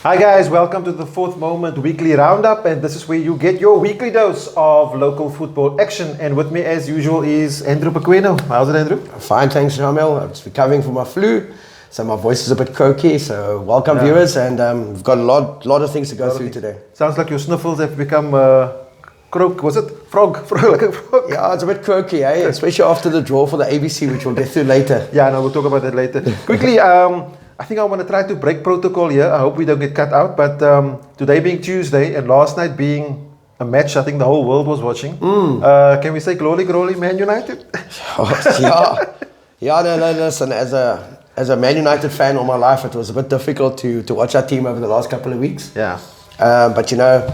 Hi guys, welcome to the Fourth Moment Weekly Roundup, and this is where you get your weekly dose of local football action. And with me as usual is Andrew Pequeno. How's it, Andrew? Fine, thanks, Shamiel. I'm just recovering from my flu, so my voice is a bit croaky. So welcome viewers, and we've got a lot of things to go through today. Sounds like your sniffles have become croak. Was it frog? Like a frog? Yeah, it's a bit croaky, eh? Especially after the draw for the ABC, which we'll get through later. Yeah, no, we'll talk about that later. Quickly, I think I want to try to break protocol here. I hope we don't get cut out. But today being Tuesday and last night being a match I think the whole world was watching. Can we say glory, Man United? No, listen, as a Man United fan all my life, it was a bit difficult to watch our team over the last couple of weeks. Yeah. But you know,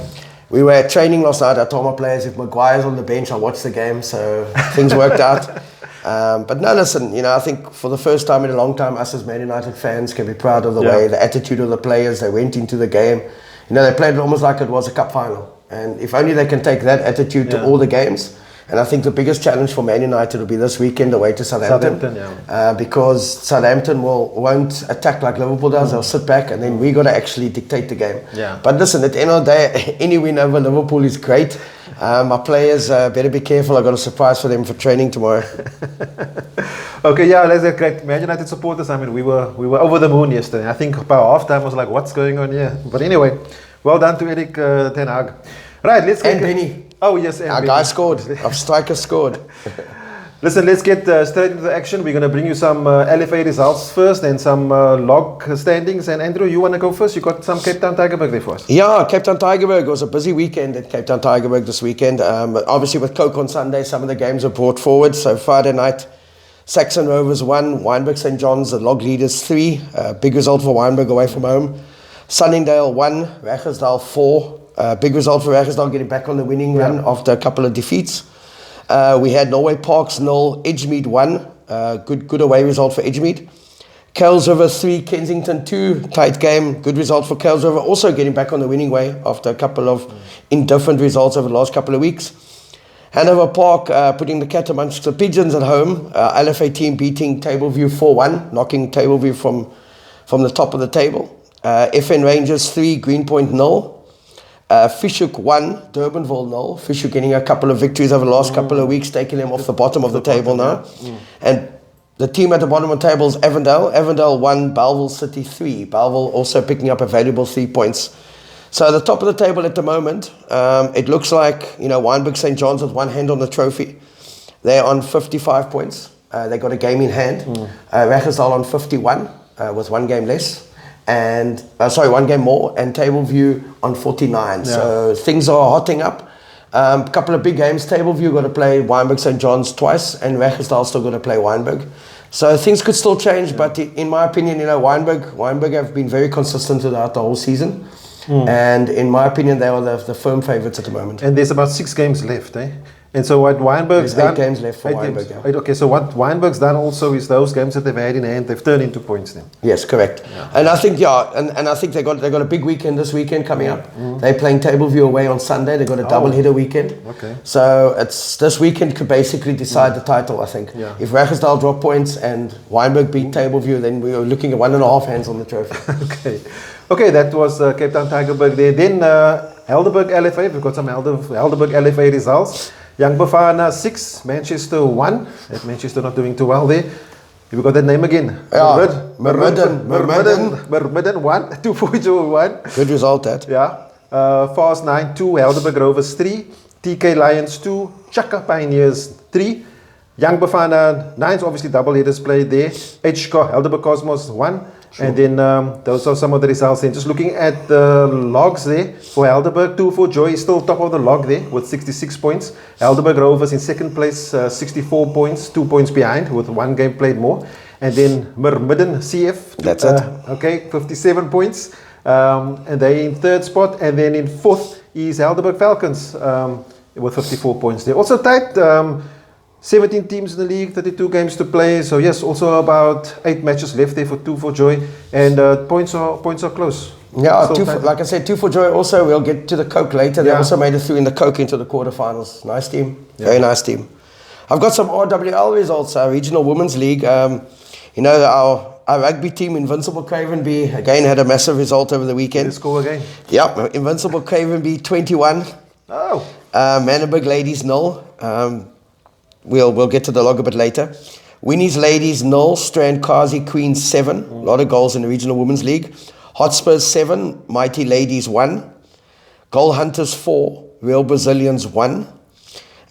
we were at training last night. I told my players if Maguire's on the bench, I'll watch the game. So things worked out. But no, listen, you know, I think for the first time in a long time, us as Man United fans can be proud of the way, the attitude of the players. They went into the game. You know, they played it almost like it was a cup final. And if only they can take that attitude to all the games. And I think the biggest challenge for Man United will be this weekend away to Southampton. Because Southampton won't attack like Liverpool does. They'll sit back and then we got to actually dictate the game. But listen, at the end of the day, any win over Liverpool is great. My players better be careful. I've got a surprise for them for training tomorrow. Okay, yeah, let's get great. Man United supporters, I mean, we were over the moon yesterday. I think by half-time I was like, what's going on here? But anyway, well done to Erik ten Hag. Right, let's get... And Benny. Oh, yes, and our guy scored. Our striker scored. Listen, let's get straight into the action. We're going to bring you some LFA results first and some log standings. And Andrew, you want to go first? You got some Cape Town Tygerberg there for us. Yeah, Cape Town Tygerberg. It was a busy weekend at Cape Town Tygerberg this weekend. Obviously with Coke on Sunday, some of the games were brought forward. So Friday night, Saxon Rovers 1, Wynberg St. John's, the log leaders 3. Big result for Wynberg away from home. Sunningdale 1, Raggersdal 4. Big result for Raggersdal getting back on the winning run after a couple of defeats. We had Norway Parks 0, Edgemead 1. Good away result for Edgemead. Kales River 3, Kensington 2. Tight game. Good result for Kales River. Also getting back on the winning way after a couple of indifferent results over the last couple of weeks. Hanover Park putting the cat amongst the pigeons at home. LFA team beating Tableview 4-1, knocking Tableview from the top of the table. FN Rangers 3, Greenpoint 0. Fishhook 1, Durbanville 0. Fishhook getting a couple of victories over the last couple of weeks, taking them off the bottom of the table now. And the team at the bottom of the table is Avondale. Avondale 1, Belleville City 3. Belleville also picking up a valuable 3 points. So at the top of the table at the moment, it looks like, you know, Wynberg St. John's with one hand on the trophy. They're on 55 points. They got a game in hand. Raggersdal on 51 with one game less. And one game more, and Tableview on 49. So things are hotting up. A couple of big games. Tableview got to play Wynberg St. John's twice, and Raggersdal still got to play Wynberg. So things could still change, but in my opinion, you know, Wynberg have been very consistent throughout the whole season. And in my opinion, they are the firm favourites at the moment. And there's about 6 games left, eh? And so what Wynberg's done... 8 games left for Wynberg, yeah. Okay, so what Wynberg's done also is those games that they've had in hand, they've turned into points then. Yes, correct. And I think, and I think they got a big weekend this weekend coming up. They're playing Tableview away on Sunday. They got a double-header weekend. Okay. So this weekend could basically decide the title, I think. If Raggersdal drop points and Wynberg beat Tableview, then we are looking at 1.5 hands on the trophy. Okay, that was Cape Town Tygerberg there. Then Helderberg LFA, we've got some Helderberg LFA results. Young Bafana 6, Manchester 1. Manchester not doing too well there. You got that name again? Mermidden 1, 241. Good result that. Yeah. Fast 9, 2, Helderberg Rovers 3. TK Lions 2, Chaka Pioneers 3. Young Bafana 9's obviously double headers played there. Helderberg Cosmos 1. And then those are some of the results. And just looking at the logs there for Helderberg, 2 for Joy is still top of the log there with 66 points. Helderberg Rovers in second place, 64 points, 2 points behind with 1 game played more. And then Mermidden CF, that's it. Okay, 57 points. And they in third spot. And then in fourth is Helderberg Falcons with 54 points there. Also tight. 17 teams in the league, 32 games to play. So yes, also about 8 matches left there for 2 for Joy, and points are close. Yeah, like I said, 2 for Joy. Also, we'll get to the Coke later. They also made it through in the Coke into the quarterfinals. Nice team, very nice team. I've got some RWL results. Our Regional Women's League. You know, Our rugby team, Invincible Cravenby, again had a massive result over the weekend. Let's score again. Yeah, Invincible Cravenby 21. Oh. Manenberg Ladies 0. We'll get to the log a bit later. Winnie's Ladies 0. Strand Queens 7. A lot of goals in the Regional Women's League. Hotspurs 7. Mighty Ladies 1. Goal Hunters 4. Real Brazilians 1.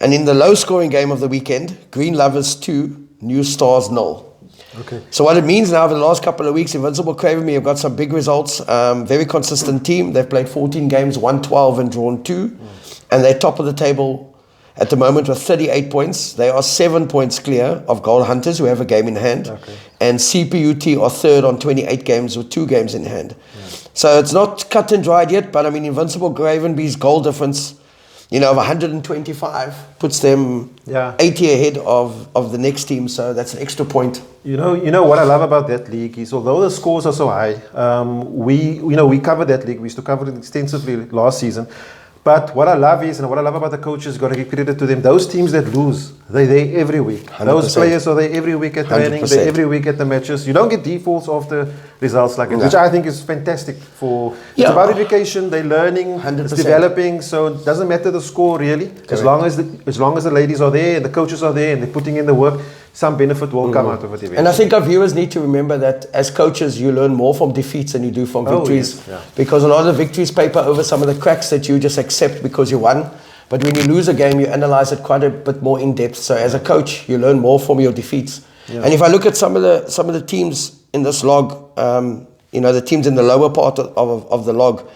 And in the low-scoring game of the weekend, Green Lovers 2. New Stars 0. Okay. So what it means now, over the last couple of weeks, Invincible Cravenby have got some big results. Very consistent team. They've played 14 games, won 12 and drawn 2. And they're top of the table at the moment with 38 points. They are 7 points clear of Goal Hunters, who have a game in hand. Okay. And CPUT are third on 28 games with 2 games in hand. Yeah. So it's not cut and dried yet, but I mean, Invincible Cravenby's goal difference, of 125 puts them 80 ahead of the next team. So that's an extra point. You know what I love about that league is, although the scores are so high, we covered that league. We used to cover it extensively last season. But what I love is, and what I love about the coaches, got to give credit to them. Those teams that lose, they're there every week. 100%. Those players are there every week at training, 100%. they're every week at the matches. You don't get defaults after results like it, which I think is fantastic. It's about education, they're learning, 100%. It's developing, so it doesn't matter the score really. Correct. As long as the ladies are there, and the coaches are there, and they're putting in the work, some benefit will come out of it eventually. And I think our viewers need to remember that as coaches, you learn more from defeats than you do from victories. Yes. Yeah. Because a lot of the victories paper over some of the cracks that you just accept because you won. But when you lose a game, you analyze it quite a bit more in depth. So as a coach, you learn more from your defeats. Yeah. And if I look at some of the teams in this log, the teams in the lower part of the log,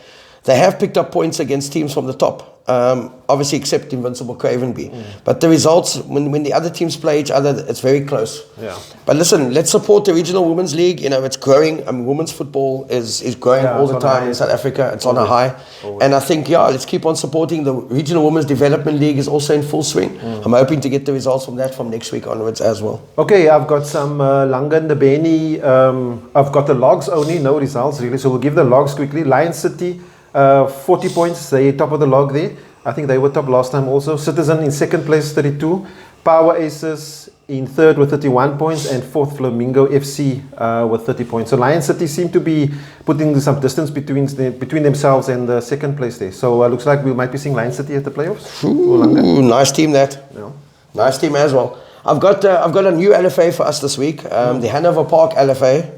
they have picked up points against teams from the top. Obviously except Invincible Cravenby. But the results, when the other teams play each other, it's very close. Yeah. But listen, let's support the Regional Women's League. It's growing. I mean, women's football is growing all the time in South Africa. It's on a high. And I think, let's keep on supporting. The Regional Women's Development League is also in full swing. I'm hoping to get the results from that from next week onwards as well. Okay, I've got some Langan, the Benny. I've got the logs only, no results really. So we'll give the logs quickly. Lion City, 40 points, they top of the log there. I think they were top last time also. Citizen in second place, 32. Power Aces in third with 31 points. And fourth, Flamingo FC with 30 points. So Lion City seem to be putting some distance between themselves and the second place there. So looks like we might be seeing Lion City at the playoffs. Ooh, nice team that. Yeah. Nice team as well. I've got a new LFA for us this week. The Hanover Park LFA.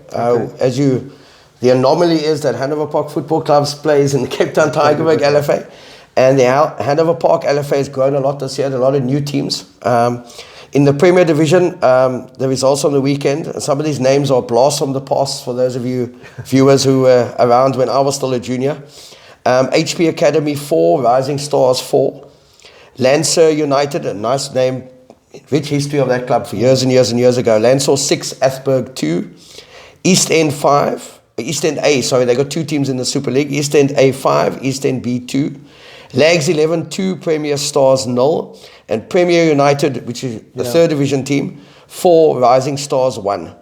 The anomaly is that Hanover Park Football Club plays in the Cape Town Tygerberg LFA. And the Hanover Park LFA has grown a lot this year, a lot of new teams. In the Premier Division, the results on the weekend, some of these names are blasts from the past for those of you viewers who were around when I was still a junior. HP Academy 4, Rising Stars 4. Lancer United, a nice name, rich history of that club for years and years and years ago. Lancer 6, Athberg 2. East End 5. East End A, sorry, they got 2 teams in the Super League. East End A 5, East End B 2. Lags 11, 2, Premier Stars 0. And Premier United, which is the third division team, 4, Rising Stars 1.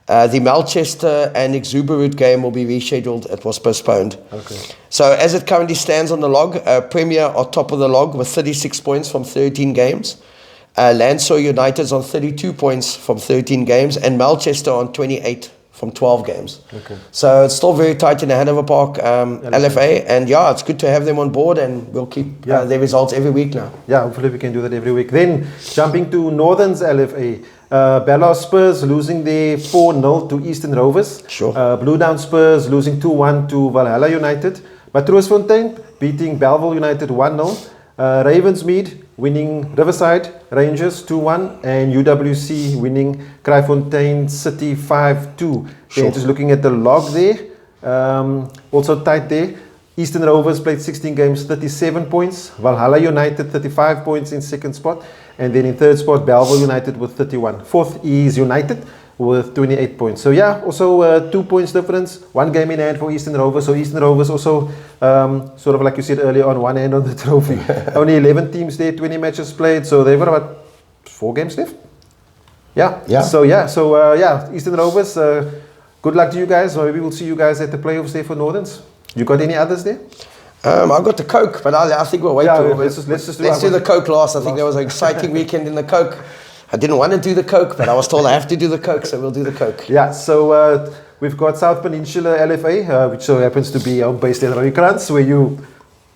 The Melchester and Exuberant game will be rescheduled. It was postponed. Okay. So as it currently stands on the log, Premier are top of the log with 36 points from 13 games. Lancer United's on 32 points from 13 games. And Melchester on 28 from 12 games. Okay. So it's still very tight in the Hanover Park LFA. And it's good to have them on board, and we'll keep their results every week now. Yeah, hopefully we can do that every week. Then jumping to Northern's LFA. Bella Spurs losing their 4-0 to Eastern Rovers. Sure. Blue Down Spurs losing 2-1 to Valhalla United. Matroosfontein beating Belleville United 1-0. Ravensmead winning Riverside Rangers 2-1, and UWC winning Kraaifontein City 5-2. Sure. Just looking at the log there, also tight there. Eastern Rovers played 16 games, 37 points. Valhalla United 35 points in second spot, and then in third spot Belleville United with 31. Fourth is United with 28 points. So also 2 points difference, 1 game in hand for Eastern Rovers. So Eastern Rovers also sort of like you said earlier on, one hand on the trophy. Only 11 teams there, 20 matches played, so they've got about 4 games left. So Eastern Rovers, good luck to you guys. Maybe we'll see you guys at the playoffs there for Northerns. You got any others there? I've got the Coke, but I think we'll wait. Let's do the Coke last. I think there was an exciting weekend in the Coke. I didn't want to do the Coke, but I was told I have to do the Coke, so we'll do the Coke. Yeah, so we've got South Peninsula LFA, which so happens to be based in Rooikrans, where you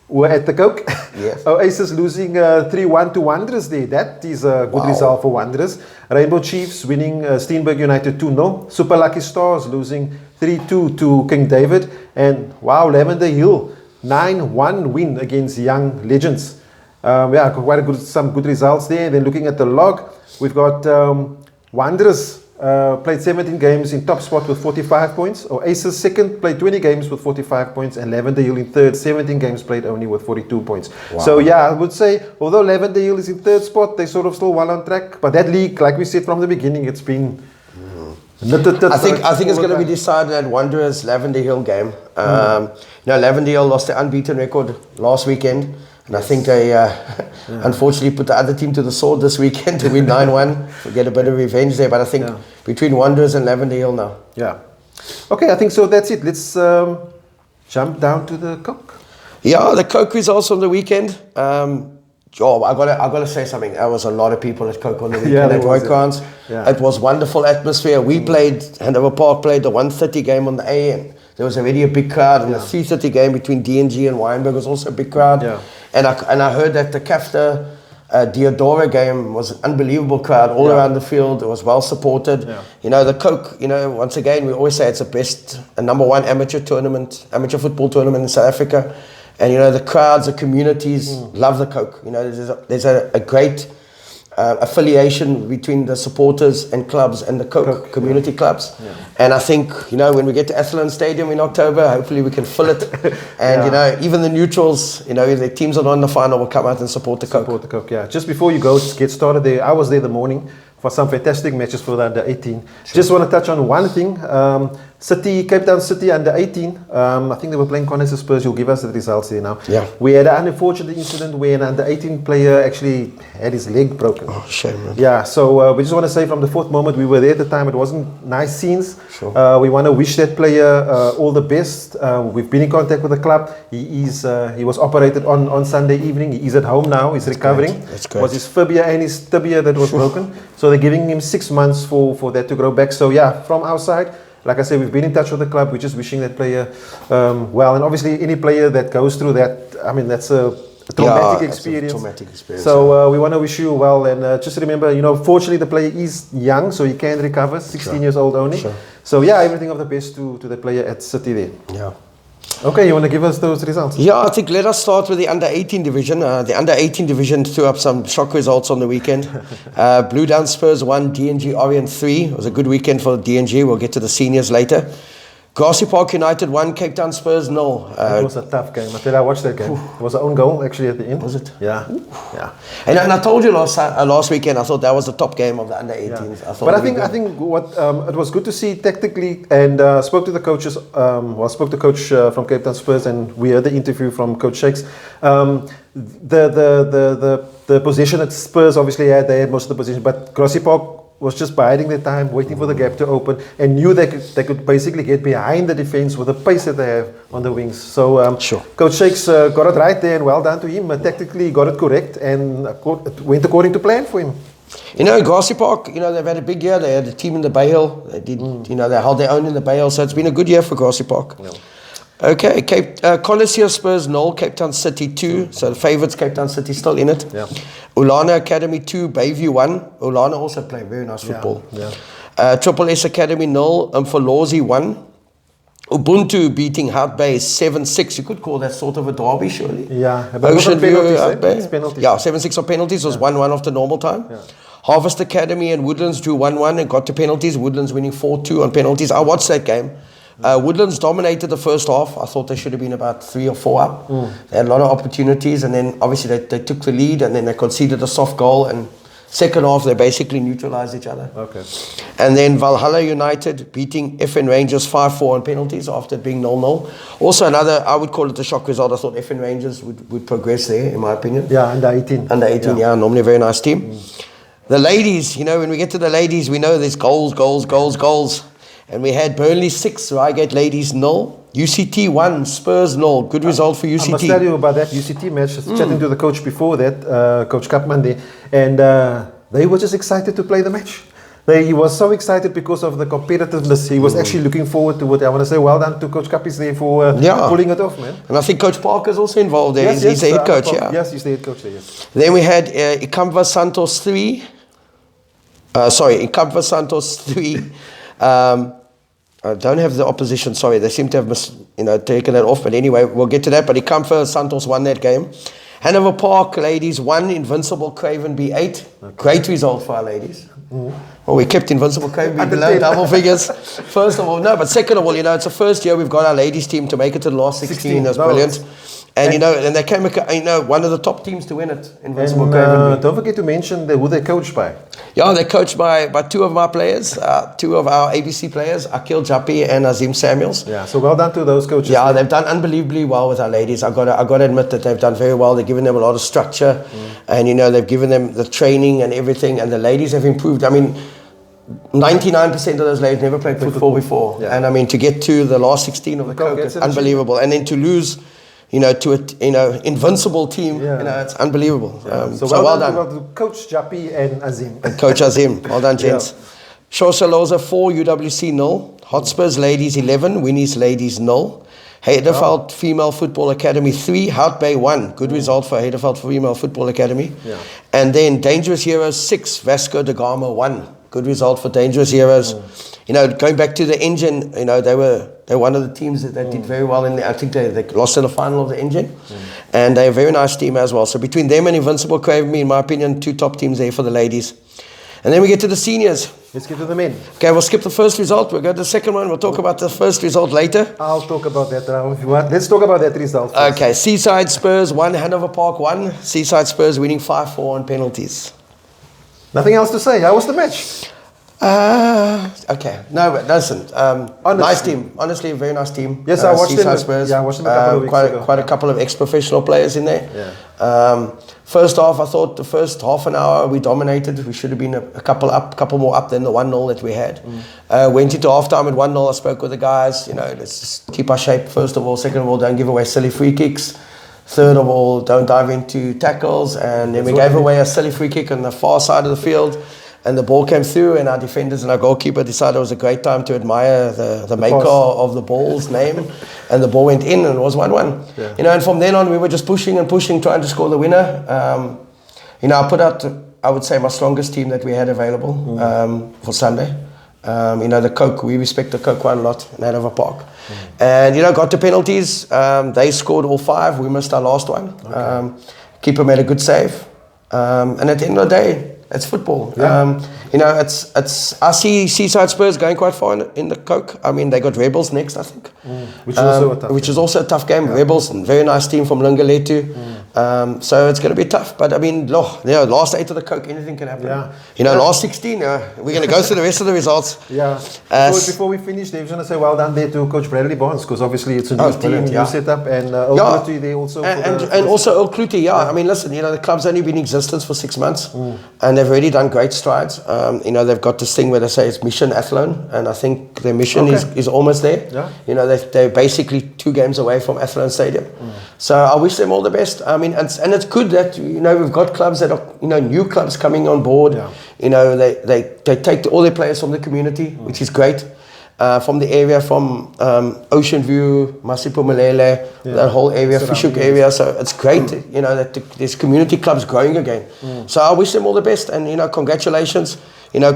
were at the Coke. Yes. Oasis losing 3-1 to Wanderers there. That is a good result for Wanderers. Rainbow Chiefs winning Steenberg United 2-0. Super Lucky Stars losing 3-2 to King David. And wow, Lavender Hill 9-1 win against Young Legends. Yeah, quite some good results there. Then looking at the log, we've got Wanderers played 17 games in top spot with 45 points. Oasis second, played 20 games with 45 points. And Lavender Hill in third, 17 games played only with 42 points. Wow. So yeah, I would say, although Lavender Hill is in third spot, they're sort of still well on track. But that league, like we said from the beginning, it's been... I think it's going to be decided at Wanderers Lavender Hill game. Lavender Hill lost their unbeaten record last weekend. And I think they unfortunately put the other team to the sword this weekend to win 9-1. To get a bit of revenge there. But I think between Wanderers and Lavender Hill now. Yeah. Okay, I think so. That's it. Let's jump down to the Coke. Yeah, the Coke results on the weekend. I gotta say something. There was a lot of people at Coke on the weekend at Rooikrans. It was wonderful atmosphere. We played, Hanover Park played the 1:30 game on the AM. There was already a big crowd, and the 3:30 game between DNG and Wynberg was also a big crowd. Yeah. And I heard that the Kafta Diodora game was an unbelievable crowd all around the field. It was well supported. Yeah. You know, the Coke, once again, we always say it's the best, number one amateur football tournament in South Africa. And, the crowds, the communities love the Coke. There's a great affiliation between the supporters and clubs and the Coke community clubs. Yeah. And I think, when we get to Athlone Stadium in October, hopefully we can fill it. And, even the neutrals, if the teams are not in the final, will come out and support the Coke. Support the Coke, yeah. Just before you go, get started there, I was there the morning for some fantastic matches for the under 18. Sure. Just want to touch on one thing. Cape Town City under 18. I think they were playing Connaught Spurs. You'll give us the results here now. Yeah. We had an unfortunate incident where an under 18 player actually had his leg broken. Oh, shame, man. Yeah, so we just want to say from the fourth moment, we were there at the time. It wasn't nice scenes. Sure. We want to wish that player all the best. We've been in contact with the club. He was operated on Sunday evening. He is at home now. He's recovering. That's great. It was his fibia and his tibia that was broken. So they're giving him 6 months for that to grow back. So yeah, from our side, like I said, we've been in touch with the club. We're just wishing that player well. And obviously, any player that goes through that, that's a traumatic experience. So we want to wish you well. And just remember, fortunately, the player is young, so he can recover. 16 years old only. Sure. So yeah, everything of the best to the player at City there. Yeah. Okay, you want to give us those results? Yeah, I think let us start with the under-18 division. The under-18 division threw up some shock results on the weekend. Blue Down Spurs 1, DNG Orient 3. It was a good weekend for DNG. We'll get to the seniors later. Grassy Park United 1, Cape Town Spurs 0. It was a tough game. I watched that game. It was an own goal actually at the end. Was it? Yeah. Yeah. And I told you last weekend, I thought that was the top game of the under-18s. Yeah. But I think what it was good to see tactically, and spoke to the coaches. Spoke to coach from Cape Town Spurs, and we heard the interview from Coach Shakes. The possession at Spurs obviously they had most of the possession, but Grassy Park was just biding their time, waiting for the gap to open, and knew they could basically get behind the defense with the pace that they have on the wings. So Coach Shakes got it right there, and well done to him. Tactically got it correct, and it went according to plan for him. Grassy Park, they've had a big year. They had a team in the Bay Hill. They did, they held their own in the Bay Hill. So it's been a good year for Grassy Park. Yeah. Okay, Coliseum Spurs 0, Cape Town City 2. So the favourites, Cape Town City, still in it. Yeah. Ulana Academy 2, Bayview 1. Ulana also played very nice football. Yeah. Triple S Academy 0, Umfolozi 1. Ubuntu beating Hout Bay 7-6. You could call that sort of a derby, surely. Yeah. Ocean View, Hout Bay. Penalties. Yeah, 7-6 on penalties. Was 1-1 after normal time. Yeah. Harvest Academy and Woodlands drew 1-1 and got to penalties. Woodlands winning 4-2 on penalties. I watched that game. Woodlands dominated the first half. I thought they should have been about 3 or 4 up. They had a lot of opportunities, and then obviously they took the lead, and then they conceded a soft goal, and second half they basically neutralized each other. Okay. And then Valhalla United beating FN Rangers 5-4 on penalties after it being 0-0. Also another, I would call it a shock result. I thought FN Rangers would progress there, in my opinion. Yeah, under 18. Under 18, yeah, normally a very nice team. The ladies, when we get to the ladies, we know there's goals. And we had Burnley 6, Reigate Ladies 0, UCT 1, Spurs 0. Good result for UCT. I must tell you about that UCT match. I was chatting to the coach before that, Coach Kapman there. And they were just excited to play the match. He was so excited because of the competitiveness. He was actually looking forward to it. I want to say well done to Coach Kappies there for pulling it off, man. And I think Coach Parker's also involved there. He's the head coach, Yes, he's the head coach there, yes. Then we had Ikamva Santos 3. Ikamva Santos 3. I don't have the opposition, sorry. They seem to have taken that off. But anyway, we'll get to that. But Ikamva Santos won that game. Hanover Park ladies 1, Invincible Craven B 8. Okay. Great result for our ladies. Well, we kept Invincible Craven B below double figures. First of all, no, but second of all, it's the first year we've got our ladies team to make it to the last 16. That's brilliant. And and they came, one of the top teams to win it, Invincible Craven B. Don't forget to mention who they're coached by. Yeah, they're coached by 2 of my players, 2 of our ABC players, Akil Jappi and Azim Samuels. Yeah, so well done to those coaches. Yeah, they've done unbelievably well with our ladies. I've got to admit that they've done very well. They've given them a lot of structure, and they've given them the training and everything, and the ladies have improved. I mean, 99% of those ladies never played football before, and to get to the last 16 of the Coke, it's unbelievable. And then to lose, to an invincible team, it's unbelievable. Yeah. So well done to Coach Jappi and Azim. And Coach Azim, well done, gents. Shoshaloza 4, UWC 0. Hotspurs ladies 11, Winnie's ladies 0. Heideveld Female Football Academy 3, Hout Bay 1. Good result for Heideveld Female Football Academy. Yeah. And then Dangerous Heroes 6, Vasco da Gama 1. Good result for Dangerous Heroes. Going back to the Engine, they were one of the teams that did very well in there. I think they lost in the final of the Engine. And they're a very nice team as well. So between them and Invincible Craven, in my opinion, 2 top teams there for the ladies. And then we get to the seniors. Let's get to the men. Okay, we'll skip the first result. We'll go to the second one. We'll talk about the first result later. I'll talk about that now if you want. Let's talk about that result first. Okay, Seaside Spurs 1, Hanover Park 1. Seaside Spurs winning 5-4 on penalties. Nothing else to say. How was the match? Okay. No, but listen. Nice team. Honestly, a very nice team. Yes, I watched them. Spurs. Yeah, I watched them a couple of weeks ago. Quite a couple of ex-professional players in there. Yeah. First half, I thought the first half an hour we dominated. We should have been a couple more up than the 1-0 that we had. Went into halftime at 1-0. I spoke with the guys. Let's just keep our shape. First of all, second of all, don't give away silly free kicks. Third of all, don't dive into tackles. And then we gave away a silly free kick on the far side of the field. And the ball came through, and our defenders and our goalkeeper decided it was a great time to admire the maker of the ball's name. And the ball went in, and it was 1-1. Yeah. And from then on, we were just pushing, trying to score the winner. I put out, I would say, my strongest team that we had available for Sunday. The Coke, we respect the Coke quite a lot in Hanover Park. And, got to penalties. They scored all 5. We missed our last one. Okay. Keeper made a good save. And at the end of the day, it's football. Yeah. I see Seaside Spurs going quite far in the Coke. I mean, they got Rebels next, I think. Which is also a tough game. Yeah. Rebels, very nice team from Lungaletu. So it's going to be tough. But I mean, last 8 of the Coke, anything can happen. Yeah. Last 16, we're going to go through the rest of the results. Yeah. Before we finish, Dave's going to say well done there to Coach Bradley Barnes, because obviously it's a new team, new setup, and Earl Clutie there also. And also Earl Clutie, I mean, listen, the club's only been in existence for 6 months, and they've already done great strides. They've got this thing where they say it's mission Athlone, and I think their mission is almost there. Yeah. They're basically 2 games away from Athlone Stadium. So I wish them all the best. I mean, and it's good that we've got clubs that are new clubs coming on board. Yeah. They take all their players from the community, which is great. From the area, from Ocean View, Masipo Malele, that whole area, Fishhook area. So it's great, that there's community clubs growing again. So I wish them all the best, and congratulations.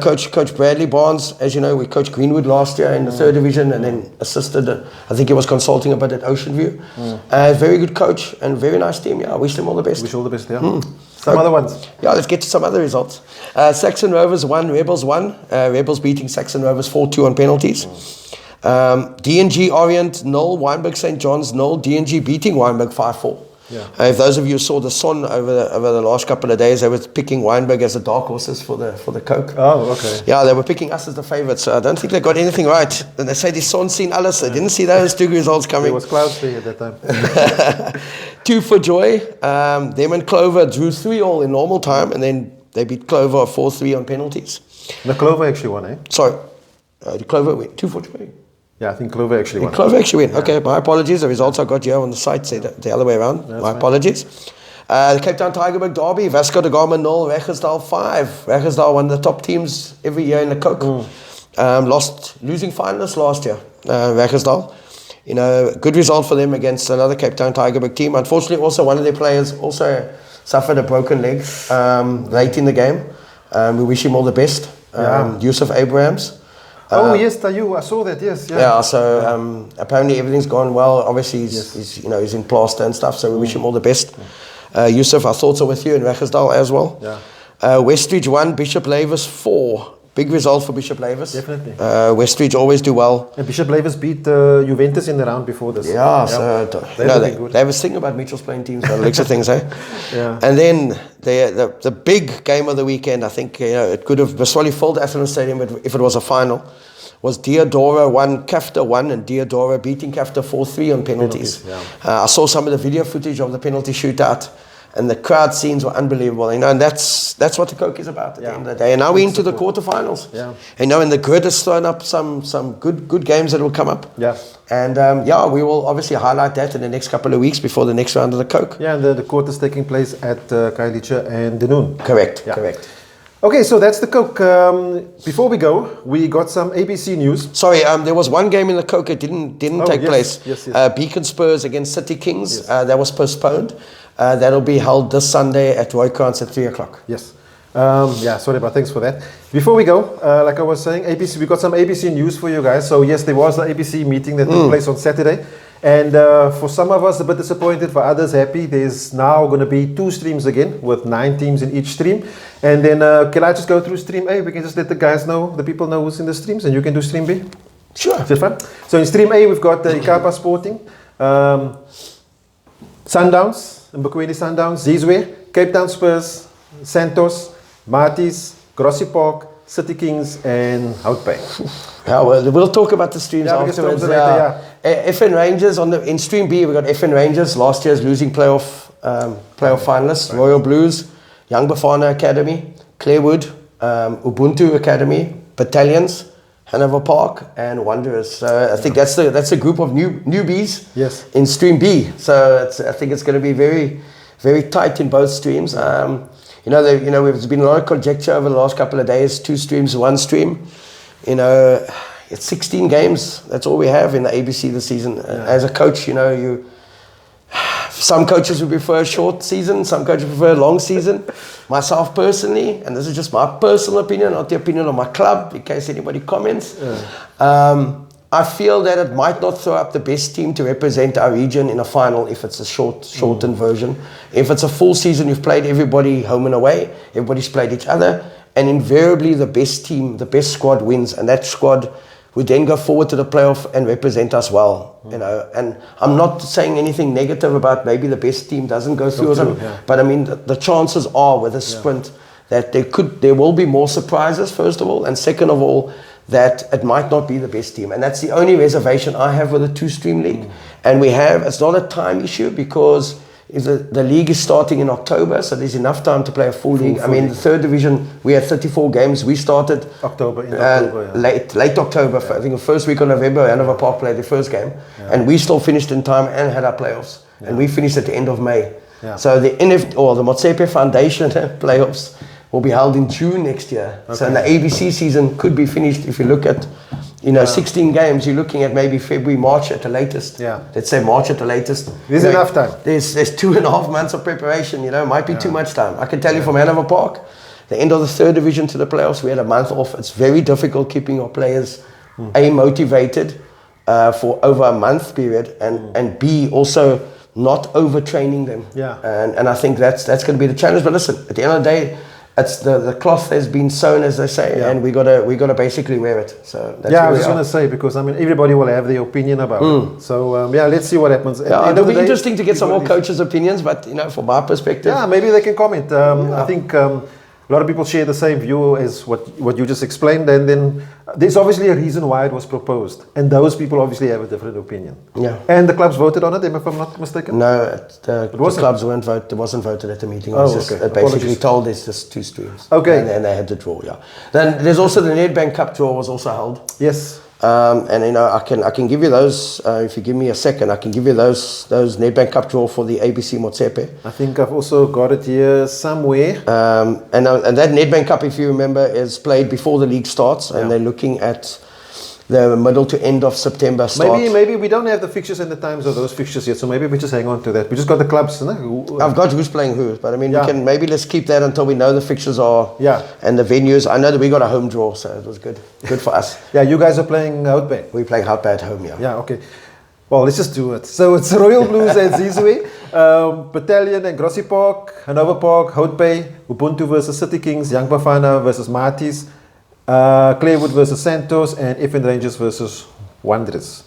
Coach Bradley Barnes, as you know, we coached Greenwood last year in the 3rd division, and then assisted. I think he was consulting a bit at Ocean View. Very good coach and very nice team. Yeah, I wish them all the best. Wish all the best. Yeah. Some other ones. Yeah, let's get to some other results. Saxon Rovers 1, Rebels 1. Rebels beating Saxon Rovers 4-2 on penalties. D&G Orient 0, Wynberg St. John's 0. D&G beating Wynberg 5-4. Yeah. If those of you saw the Son over the last couple of days, they were picking Wynberg as the dark horses for the Coke. Oh, okay. Yeah, they were picking us as the favourites. So I don't think they got anything right. And they say the Son seen alles. They didn't see those 2 results coming. There was clouds there at that time. 2 for Joy. Them and Clover drew 3-3 in normal time, and then they beat Clover 4-3 on penalties. The Clover actually won, eh? Sorry, the Clover win 2 for Joy. Yeah, I think Clover actually won. Clover actually win. Yeah. Okay, my apologies. The results I got here on the site say the other way around. My apologies. The Cape Town Tygerberg Derby, Vasco da Gama 0, Rechtersdal 5. Rechtersdal, one of the top teams every year in the Coke. Losing finalists last year, Rechtersdal. You know, good result for them against another Cape Town Tygerberg team. Unfortunately, also one of their players also suffered a broken leg late in the game. We wish him all the best. Yusuf Abrahams. Yes, Tayu, I saw that, yes. So apparently everything's gone well. Obviously, he's in plaster and stuff, so we wish him all the best. Yusuf, our thoughts are with you in Rechtersdal as well. Westridge 1, Bishop Lavis 4. Big result for Bishop Lavis. Definitely. Westridge always do well. And Bishop Lavis beat Juventus in the round before this. So they was thinking about Mitchell's playing teams, by the looks of things, eh? And then the big game of the weekend, I think it could have Baswali filled Athlone Stadium if it was a final, was Deodora 1, Kafta 1, and Deodora beating Kafta 4-3 on penalties. I saw some of the video footage of the penalty shootout. And the crowd scenes were unbelievable, and that's what the Coke is about at the end of the day. And now we're into the quarterfinals. And the grid has thrown up some good games that will come up. And we will obviously highlight that in the next couple of weeks before the next round of the Coke. And the quarters taking place at Khayelitsha and Dunoon. Correct. Okay, so that's the Coke. Before we go, we got some ABC news. Sorry, there was one game in the Coke that didn't take place. Yes. Beacon Spurs against City Kings. That was postponed. That'll be held this Sunday at Roykrans at 3 o'clock. Yes. Sorry, but thanks for that. Before we go, like I was saying, ABC, we got some ABC news for you guys. So yes, there was the ABC meeting that took place on Saturday. And for some of us, a bit disappointed, for others, happy. There's now going to be 2 streams again with 9 teams in each stream. And then, can I just go through stream A? We can just let the guys know, the people know who's in the streams, and you can do stream B? Sure. Is it fun? So in stream A, we've got the Ikapa Sporting, Sundowns, Pequeno Sundowns, Zizwe, Cape Town Spurs, Santos, Maties, Grossie Park, City Kings, and Houtpay. We'll talk about the streams afterwards. FN Rangers in stream B. We got FN Rangers, last year's losing playoff finalists, Royal Blues, Young Bafana Academy, Clarewood, Ubuntu Academy, Battalions, Hanover Park, and Wanderers. So I think that's a group of newbies in stream B. So I think it's going to be very, very tight in both streams. There's been a lot of conjecture over the last couple of days. 2 streams, 1 stream. It's 16 games. That's all we have in the ABC this season. As a coach, some coaches would prefer a short season. Some coaches prefer a long season. Myself personally, and this is just my personal opinion, not the opinion of my club, in case anybody comments. I feel that it might not throw up the best team to represent our region in a final if it's a shortened version. If it's a full season, you've played everybody home and away. Everybody's played each other. And invariably the best team, the best squad wins. And that squad would then go forward to the playoff and represent us well. And I'm not saying anything negative about maybe the best team doesn't go through or something. But I mean, the chances are with a sprint that there will be more surprises, first of all. And second of all, that it might not be the best team. And that's the only reservation I have with a 2-stream league. And it's not a time issue because if the league is starting in October, so there's enough time to play a full league. I mean, the 3rd division, we had 34 games. We started late October. I think the first week of November, Hanover Park played the first game. And we still finished in time and had our playoffs. And we finished at the end of May. So the Motsepe Foundation playoffs will be held in June next year. So the ABC season could be finished if you look at 16 games, you're looking at maybe February, March at the latest. Let's say March at the latest. There's enough time. There's 2.5 months of preparation, might be too much time. I can tell you from Hanover Park, the end of the 3rd division to the playoffs, we had a month off. It's very difficult keeping our players, A, motivated for over a month period, and B, also not overtraining them. And I think that's going to be the challenge. But listen, at the end of the day, it's the cloth has been sewn, as they say, and we gotta basically wear it. So that's I was just gonna say, because I mean everybody will have their opinion about it. So let's see what happens. It'll be interesting to get some more coaches' opinions, but from my perspective, maybe they can comment. I think a lot of people share the same view as what you just explained, and then there's obviously a reason why it was proposed, and those people obviously have a different opinion. And the clubs voted on it, if I'm not mistaken. No, the clubs weren't voted. It wasn't voted at the meeting. It was just basically told it's just 2 streams. And they had to draw. Then there's also the Nedbank Cup draw was also held. Yes. And I can give you those if you give me a second. I can give you those Nedbank Cup draw for the ABC Motsepe. I think I've also got it here somewhere. And that Nedbank Cup, if you remember, is played before the league starts, and they're looking at the middle to end of September start. Maybe we don't have the fixtures and the times of those fixtures yet, so maybe we just hang on to that. We just got the clubs. I've got who's playing who, but I mean, let's keep that until we know the fixtures are and the venues. I know that we got a home draw, so it was good for us. Yeah, you guys are playing Houtbay. We're playing Houtbay at home, Yeah, okay. Well, let's just do it. So it's Royal Blues and Zizwe, Battalion and Grassy Park, Hanover Park, Houtbay, Ubuntu versus City Kings, Young Bafana versus Matis, Claywood versus Santos, and FN Rangers versus Wanderers.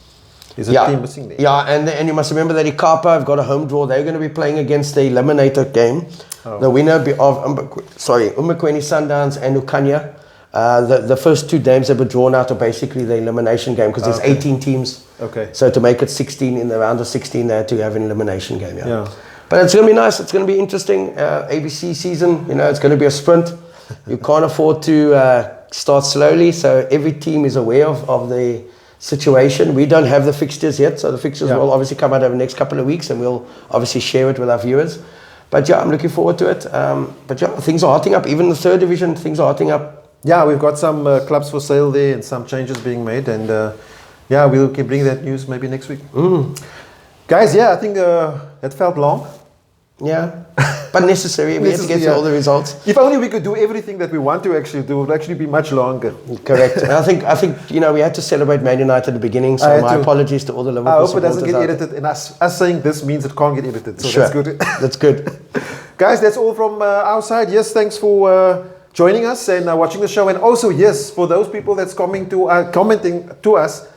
Is a team missing there? Yeah, and you must remember that Ikapa have got a home draw. They're going to be playing against the eliminator game. The winner of Umbekweni Sundowns and Ukanya. The first two games that were drawn out are basically the elimination game because there's 18 teams. Okay. So to make it 16 in the round of 16, they had to have an elimination game. But it's going to be nice. It's going to be interesting. ABC season, it's going to be a sprint. You can't afford to start slowly, so every team is aware of the situation. We don't have the fixtures yet, so the fixtures will obviously come out over the next couple of weeks, and we'll obviously share it with our viewers. But I'm looking forward to it. Things are hotting up. Even the third division, things are hotting up. Yeah, we've got some clubs for sale there and some changes being made, and we'll keep bringing that news maybe next week. Guys, I think it felt long. Yeah, but necessary. We have to get to all the results. If only we could do everything that we want to actually do, it would actually be much longer. Correct. And I think we had to celebrate Man United at the beginning, so my apologies to all the Liverpool supporters. I hope it doesn't get edited, and us saying this means it can't get edited, so that's good. That's good. Guys, that's all from our side. Yes, thanks for joining us and watching the show, and also, yes, for those people that's commenting to us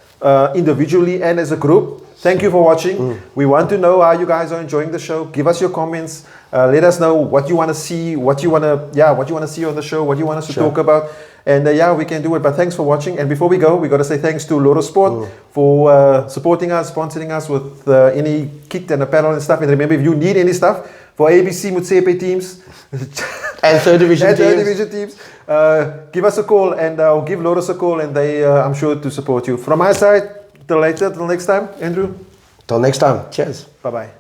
individually and as a group, thank you for watching. We want to know how you guys are enjoying the show. Give us your comments. Let us know what you want to see, what you want to see on the show, what you want us to talk about. And we can do it. But thanks for watching. And before we go, we got to say thanks to Loro Sport for supporting us, sponsoring us with any kit and apparel and stuff. And remember, if you need any stuff for ABC Motsepe teams and third division teams, give us a call, and I'll give Loros a call, and they, I'm sure, to support you. From my side, till next time, Andrew. Till next time. Cheers. Bye-bye.